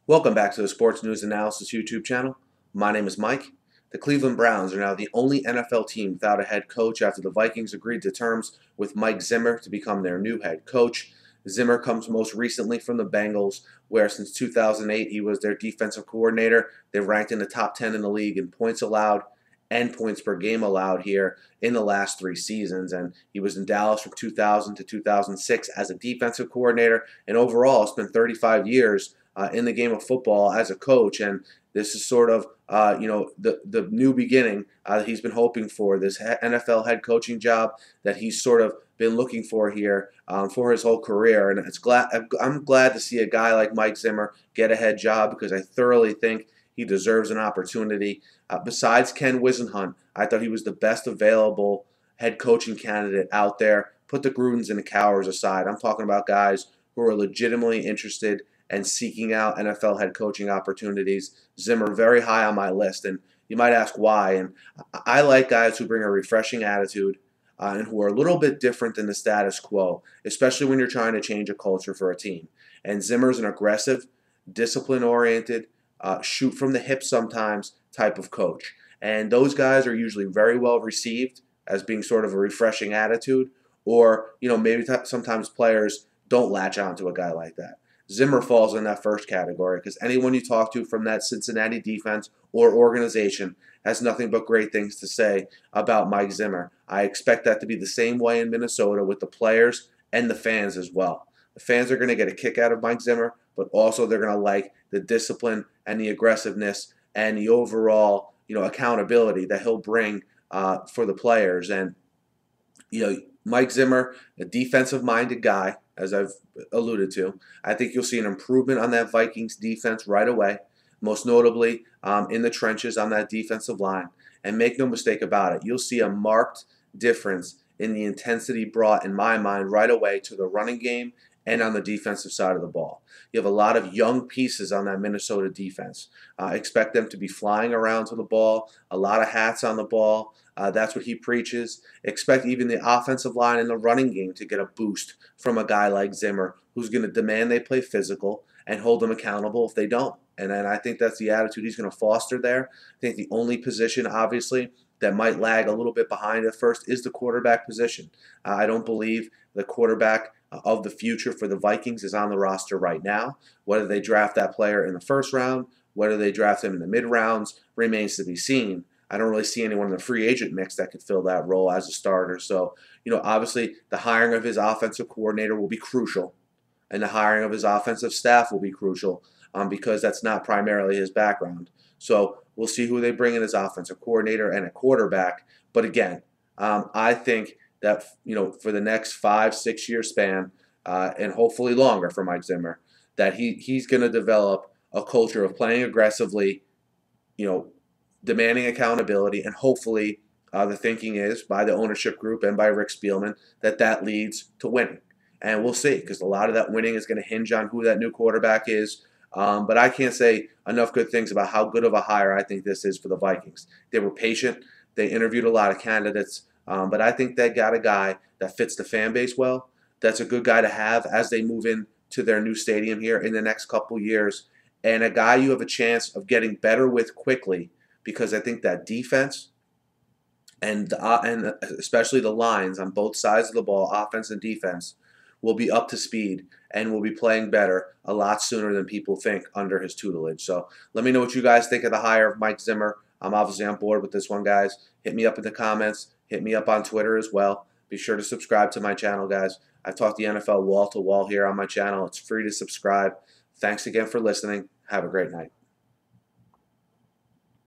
Welcome back to the Sports News Analysis YouTube channel. My name is Mike. The Cleveland Browns are now the only NFL team without a head coach after the Vikings agreed to terms with Mike Zimmer to become their new head coach. Zimmer comes most recently from the Bengals, where since 2008 he was their defensive coordinator. They ranked in the top 10 in the league in points allowed and points per game allowed here in the last 3 seasons. And he was in Dallas from 2000 to 2006 as a defensive coordinator, and overall spent 35 years in the game of football as a coach. And this is sort of the new beginning that he's been hoping for, this NFL head coaching job that he's sort of been looking for here for his whole career. And I'm glad to see a guy like Mike Zimmer get a head job, because I thoroughly think he deserves an opportunity. Besides Ken Whisenhunt, I thought he was the best available head coaching candidate out there. Put the Grudens and the Cowers aside. I'm talking about guys who are legitimately interested and seeking out NFL head coaching opportunities. Zimmer very high on my list, and you might ask why. And I like guys who bring a refreshing attitude and who are a little bit different than the status quo, especially when you're trying to change a culture for a team. And Zimmer's an aggressive, discipline-oriented, shoot from the hip sometimes type of coach. And those guys are usually very well received as being sort of a refreshing attitude, or maybe sometimes players don't latch on to a guy like that. Zimmer falls in that first category, because anyone you talk to from that Cincinnati defense or organization has nothing but great things to say about Mike Zimmer. I expect that to be the same way in Minnesota with the players and the fans as well. The fans are going to get a kick out of Mike Zimmer, but also they're going to like the discipline and the aggressiveness and the overall accountability that he'll bring for the players. And Mike Zimmer, a defensive-minded guy, as I've alluded to. I think you'll see an improvement on that Vikings defense right away, most notably in the trenches on that defensive line. And make no mistake about it, you'll see a marked difference in the intensity brought, in my mind, right away to the running game and on the defensive side of the ball. You have a lot of young pieces on that Minnesota defense. Expect them to be flying around to the ball, a lot of hats on the ball. That's what he preaches. Expect even the offensive line and the running game to get a boost from a guy like Zimmer, who's going to demand they play physical and hold them accountable if they don't. And I think that's the attitude he's going to foster there. I think the only position, obviously, that might lag a little bit behind at first is the quarterback position. I don't believe the quarterback of the future for the Vikings is on the roster right now. Whether they draft that player in the first round, whether they draft him in the mid-rounds, remains to be seen. I don't really see anyone in the free agent mix that could fill that role as a starter. So, obviously the hiring of his offensive coordinator will be crucial, and the hiring of his offensive staff will be crucial because that's not primarily his background. So we'll see who they bring in as offensive coordinator and a quarterback. But again, I think that for the next 5-6 year span, and hopefully longer for Mike Zimmer, that he's going to develop a culture of playing aggressively, demanding accountability, and hopefully the thinking is by the ownership group and by Rick Spielman that leads to winning. And we'll see, because a lot of that winning is going to hinge on who that new quarterback is. But I can't say enough good things about how good of a hire I think this is for the Vikings. They were patient. They interviewed a lot of candidates. But I think they got a guy that fits the fan base well. That's a good guy to have as they move into their new stadium here in the next couple years. And a guy you have a chance of getting better with quickly, because I think that defense and especially the lines on both sides of the ball, offense and defense, will be up to speed and will be playing better a lot sooner than people think under his tutelage. So let me know what you guys think of the hire of Mike Zimmer. I'm obviously on board with this one, guys. Hit me up in the comments. Hit me up on Twitter as well. Be sure to subscribe to my channel, guys. I've talked the NFL wall to wall here on my channel. It's free to subscribe. Thanks again for listening. Have a great night.